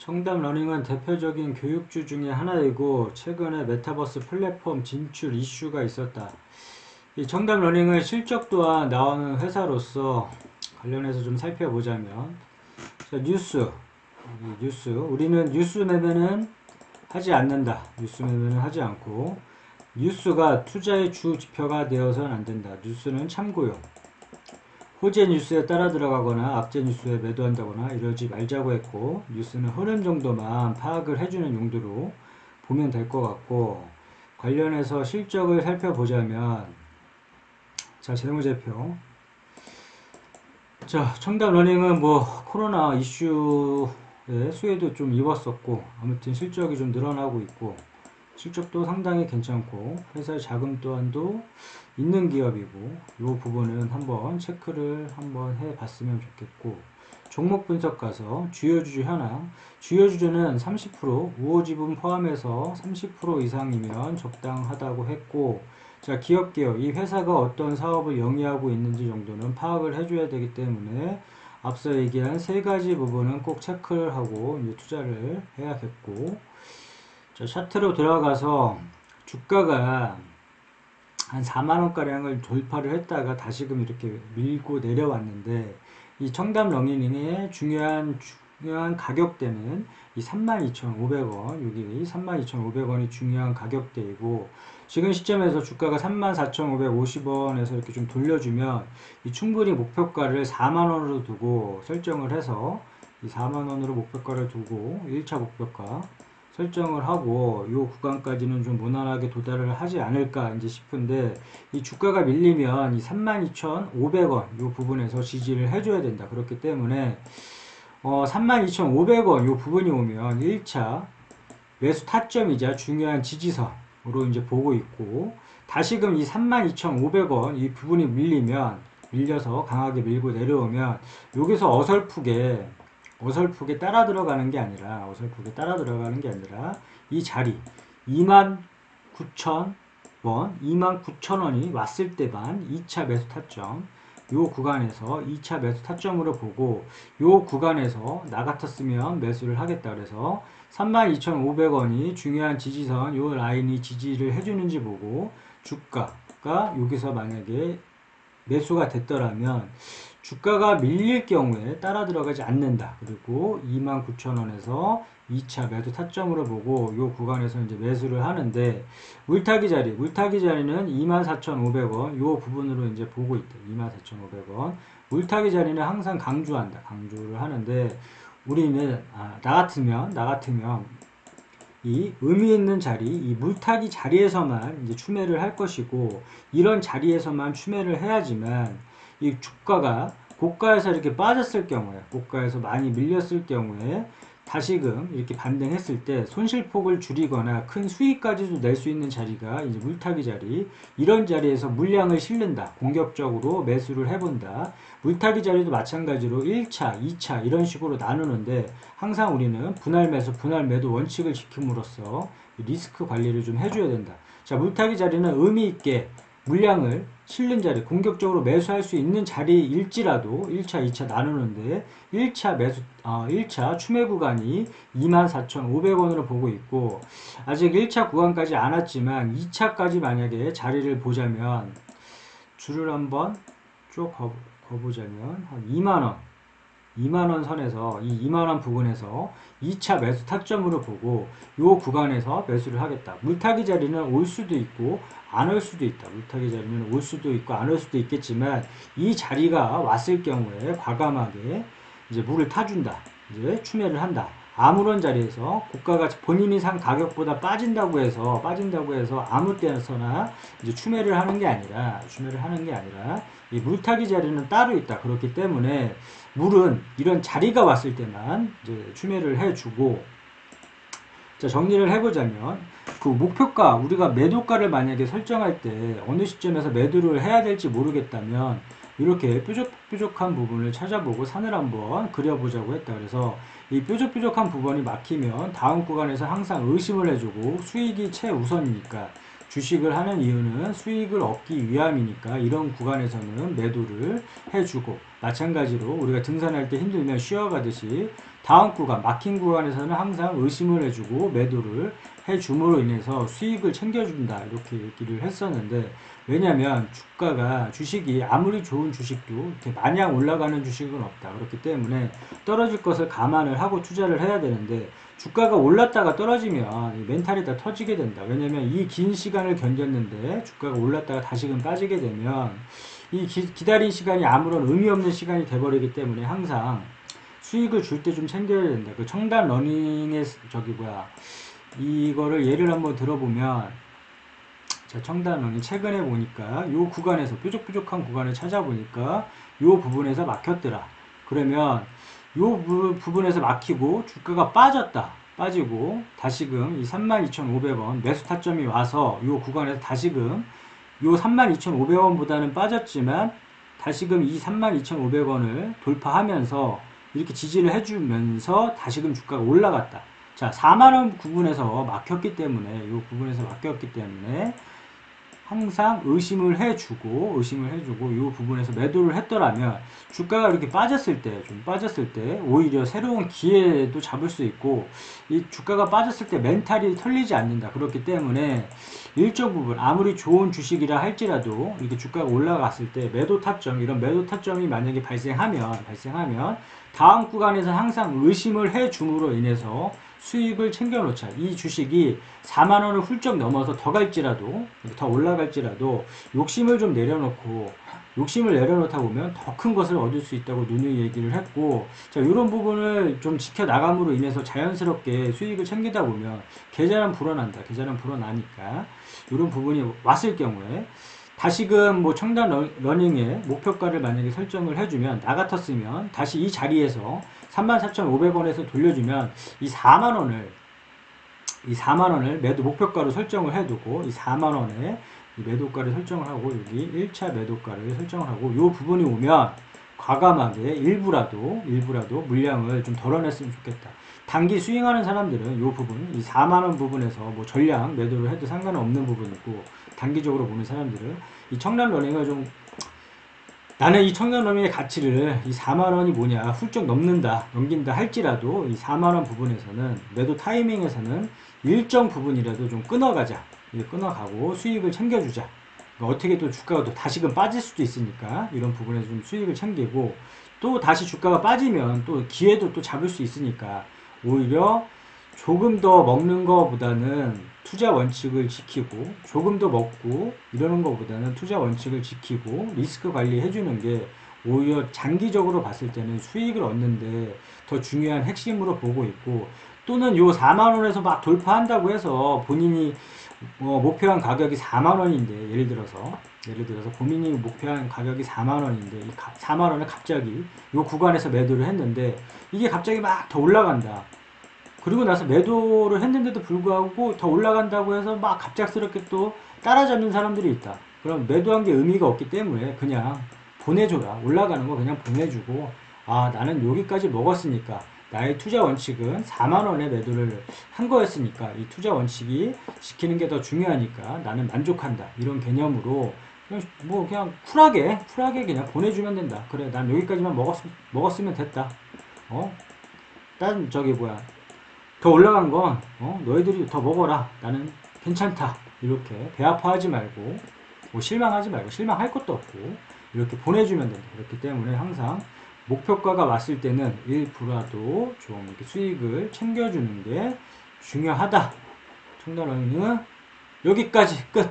청담 러닝은 대표적인 교육주 중에 하나이고 최근에 메타버스 플랫폼 진출 이슈가 있었다. 이 청담 러닝의 실적 또한 나오는 회사로서 관련해서 좀 살펴보자면, 자, 뉴스 우리는 뉴스 매매는 하지 않는다. 뉴스 매매는 하지 않고 뉴스가 투자의 주 지표가 되어서는 안 된다. 뉴스는 참고용. 호재 뉴스에 따라 들어가거나 악재 뉴스에 매도한다거나 이러지 말자고 했고, 뉴스는 흐름 정도만 파악을 해주는 용도로 보면 될 것 같고, 관련해서 실적을 살펴보자면, 자, 재무제표. 자, 청담 러닝은 뭐 코로나 이슈에 수혜도 좀 입었었고, 아무튼 실적이 좀 늘어나고 있고, 실적도 상당히 괜찮고, 회사의 자금 또한도 있는 기업이고, 이 부분은 한번 체크를 한번 해 봤으면 좋겠고, 종목 분석 가서 주요 주주 현황, 주요 주주는 30%, 우호 지분 포함해서 30% 이상이면 적당하다고 했고, 자, 이 회사가 어떤 사업을 영위하고 있는지 정도는 파악을 해줘야 되기 때문에 앞서 얘기한 세 가지 부분은 꼭 체크를 하고 이제 투자를 해야겠고, 자, 차트로 들어가서 주가가 한 4만원가량을 돌파를 했다가 다시금 이렇게 밀고 내려왔는데, 이 청담 러닝의 중요한 가격대는 이 32,500원, 여기 32,500원이 중요한 가격대이고, 지금 시점에서 주가가 34,550원에서 이렇게 좀 돌려주면 이 충분히 목표가를 4만원으로 두고 설정을 해서, 이 4만원으로 목표가를 두고 1차 목표가 설정을 하고 이 구간까지는 좀 무난하게 도달을 하지 않을까 이제 싶은데, 이 주가가 밀리면 이 32,500원 이 부분에서 지지를 해줘야 된다. 그렇기 때문에 32,500원 이 부분이 오면 1차 매수 타점이자 중요한 지지선으로 이제 보고 있고, 다시금 이 32,500원 이 부분이 밀려서 강하게 밀고 내려오면 여기서 어설프게 따라 들어가는 게 아니라 이 자리 29,000원, 29,000원이 왔을 때만 2차 매수 타점, 요 구간에서 2차 매수 타점으로 보고, 요 구간에서 나 같았으면 매수를 하겠다. 그래서 32,500원이 중요한 지지선, 요 라인이 지지를 해주는지 보고, 주가가 여기서 만약에 매수가 됐더라면 주가가 밀릴 경우에 따라 들어가지 않는다. 그리고 29,000원에서 2차 매도 타점으로 보고 이 구간에서 이제 매수를 하는데, 물타기 자리는 24,500원 이 부분으로 이제 보고 있다. 24,500원. 물타기 자리는 항상 강조를 하는데, 우리는 나 같으면 이 의미 있는 자리, 이 물타기 자리에서만 이제 추매를 할 것이고, 이런 자리에서만 추매를 해야지만 이 주가가 고가에서 이렇게 빠졌을 경우에, 고가에서 많이 밀렸을 경우에 다시금 이렇게 반등했을 때 손실폭을 줄이거나 큰 수익까지도 낼 수 있는 자리가 이제 물타기 자리, 이런 자리에서 물량을 실른다. 공격적으로 매수를 해본다. 물타기 자리도 마찬가지로 1차, 2차 이런 식으로 나누는데, 항상 우리는 분할 매수, 분할 매도 원칙을 지킴으로써 리스크 관리를 좀 해줘야 된다. 자, 물타기 자리는 의미 있게 물량을 실는 자리, 공격적으로 매수할 수 있는 자리일지라도 1차, 2차 나누는데, 1차 추매 구간이 24,500원으로 보고 있고, 아직 1차 구간까지 안 왔지만 2차까지 만약에 자리를 보자면, 줄을 한번 쭉 거보자면 한 2만원 선에서, 이 2만원 부분에서 2차 매수 타점으로 보고 요 구간에서 매수를 하겠다. 물타기 자리는 올 수도 있고 안 올 수도 있다. 물타기 자리는 올 수도 있고 안 올 수도 있겠지만, 이 자리가 왔을 경우에 과감하게 이제 물을 타준다. 이제 추매를 한다. 아무런 자리에서 고가가 본인이 산 가격보다 빠진다고 해서 아무 때서나 이제 추매를 하는 게 아니라 이 물타기 자리는 따로 있다. 그렇기 때문에 물은 이런 자리가 왔을 때만 이제 추매를 해주고, 자, 정리를 해보자면 그 목표가, 우리가 매도가를 만약에 설정할 때 어느 시점에서 매도를 해야 될지 모르겠다면 이렇게 뾰족한 부분을 찾아보고 산을 한번 그려보자고 했다. 그래서 이 뾰족한 부분이 막히면 다음 구간에서 항상 의심을 해주고, 수익이 최우선이니까, 주식을 하는 이유는 수익을 얻기 위함이니까 이런 구간에서는 매도를 해주고, 마찬가지로 우리가 등산할 때 힘들면 쉬어가듯이 다음 구간, 막힌 구간에서는 항상 의심을 해주고 매도를 해줌으로 인해서 수익을 챙겨준다. 이렇게 얘기를 했었는데, 왜냐면 주가가, 주식이 아무리 좋은 주식도 이렇게 마냥 올라가는 주식은 없다. 그렇기 때문에 떨어질 것을 감안을 하고 투자를 해야 되는데, 주가가 올랐다가 떨어지면 멘탈이 다 터지게 된다. 왜냐면 이 긴 시간을 견뎠는데 주가가 올랐다가 다시금 빠지게 되면 이 기다린 시간이 아무런 의미 없는 시간이 돼버리기 때문에 항상 수익을 줄 때 좀 챙겨야 된다. 그 청단 러닝의 이거를 예를 한번 들어보면, 자, 청단 러닝 최근에 보니까 요 구간에서 뾰족뾰족한 구간을 찾아보니까 요 부분에서 막혔더라. 그러면 요 부분에서 막히고 주가가 빠지고 다시금 이 32,500원 매수 타점이 와서 요 구간에서 다시금 요 32,500원보다는 빠졌지만 다시금 이 32,500원을 돌파하면서 이렇게 지지를 해주면서 다시금 주가가 올라갔다. 자, 4만원 구분에서 막혔기 때문에, 이 부분에서 막혔기 때문에 항상 의심을 해주고 이 부분에서 매도를 했더라면 주가가 이렇게 빠졌을 때 오히려 새로운 기회도 잡을 수 있고, 이 주가가 빠졌을 때 멘탈이 털리지 않는다. 그렇기 때문에 일정 부분 아무리 좋은 주식이라 할지라도 이렇게 주가가 올라갔을 때 매도 타점, 이런 매도 타점이 만약에 발생하면 다음 구간에서 항상 의심을 해줌으로 인해서 수익을 챙겨놓자. 이 주식이 4만원을 훌쩍 넘어서 더 갈지라도, 더 올라갈지라도 욕심을 좀 내려놓고, 욕심을 내려놓다 보면 더 큰 것을 얻을 수 있다고 누누이 얘기를 했고, 자, 이런 부분을 좀 지켜나감으로 인해서 자연스럽게 수익을 챙기다 보면 계좌는 불어난다. 계좌는 불어나니까 이런 부분이 왔을 경우에 다시금 뭐 청단 러닝의 목표가를 만약에 설정을 해주면, 나 같았으면 다시 이 자리에서 34,500원에서 돌려주면 이 4만원을 매도 목표가로 설정을 해두고, 이 4만원에 매도가를 설정을 하고, 여기 1차 매도가를 설정을 하고, 이 부분이 오면 과감하게 일부라도 물량을 좀 덜어냈으면 좋겠다. 단기 스윙하는 사람들은 이 부분, 이 4만원 부분에서 뭐 전량 매도를 해도 상관은 없는 부분이고, 단기적으로 보는 사람들은 이 청란 러닝을 좀, 나는 이 청란 러닝의 가치를 이 4만원이 뭐냐 훌쩍 넘긴다 할지라도 이 4만원 부분에서는 매도 타이밍에서는 일정 부분이라도 좀 끊어가고 수익을 챙겨주자. 그러니까 어떻게 또 주가가 또 다시금 빠질 수도 있으니까 이런 부분에서 좀 수익을 챙기고, 또 다시 주가가 빠지면 또 기회도 또 잡을 수 있으니까 오히려 조금 더 먹는 것보다는 투자 원칙을 지키고, 조금 더 먹고 이러는 것보다는 투자 원칙을 지키고 리스크 관리 해주는 게 오히려 장기적으로 봤을 때는 수익을 얻는데 더 중요한 핵심으로 보고 있고, 또는 요 4만원에서 막 돌파한다고 해서 본인이 목표한 가격이 4만원인데, 예를 들어서 고민이 목표한 가격이 4만원인데 이 4만원을 갑자기 요 구간에서 매도를 했는데 이게 갑자기 막 더 올라간다. 그리고 나서 매도를 했는데도 불구하고 더 올라간다고 해서 막 갑작스럽게 또 따라잡는 사람들이 있다. 그럼 매도한 게 의미가 없기 때문에 그냥 보내줘라. 올라가는 거 그냥 보내주고, 아, 나는 여기까지 먹었으니까, 나의 투자 원칙은 4만원에 매도를 한 거였으니까 이 투자 원칙이 지키는 게 더 중요하니까 나는 만족한다. 이런 개념으로 그냥 쿨하게 그냥 보내주면 된다. 그래, 난 여기까지만 먹었으면 됐다. 난 더 올라간 건 너희들이 더 먹어라. 나는 괜찮다. 이렇게 배 아파하지 말고, 뭐 실망하지 말고, 실망할 것도 없고 이렇게 보내주면 된다. 그렇기 때문에 항상 목표가가 왔을 때는 일부라도 좀 이렇게 수익을 챙겨주는 게 중요하다. 청단원은 여기까지 끝.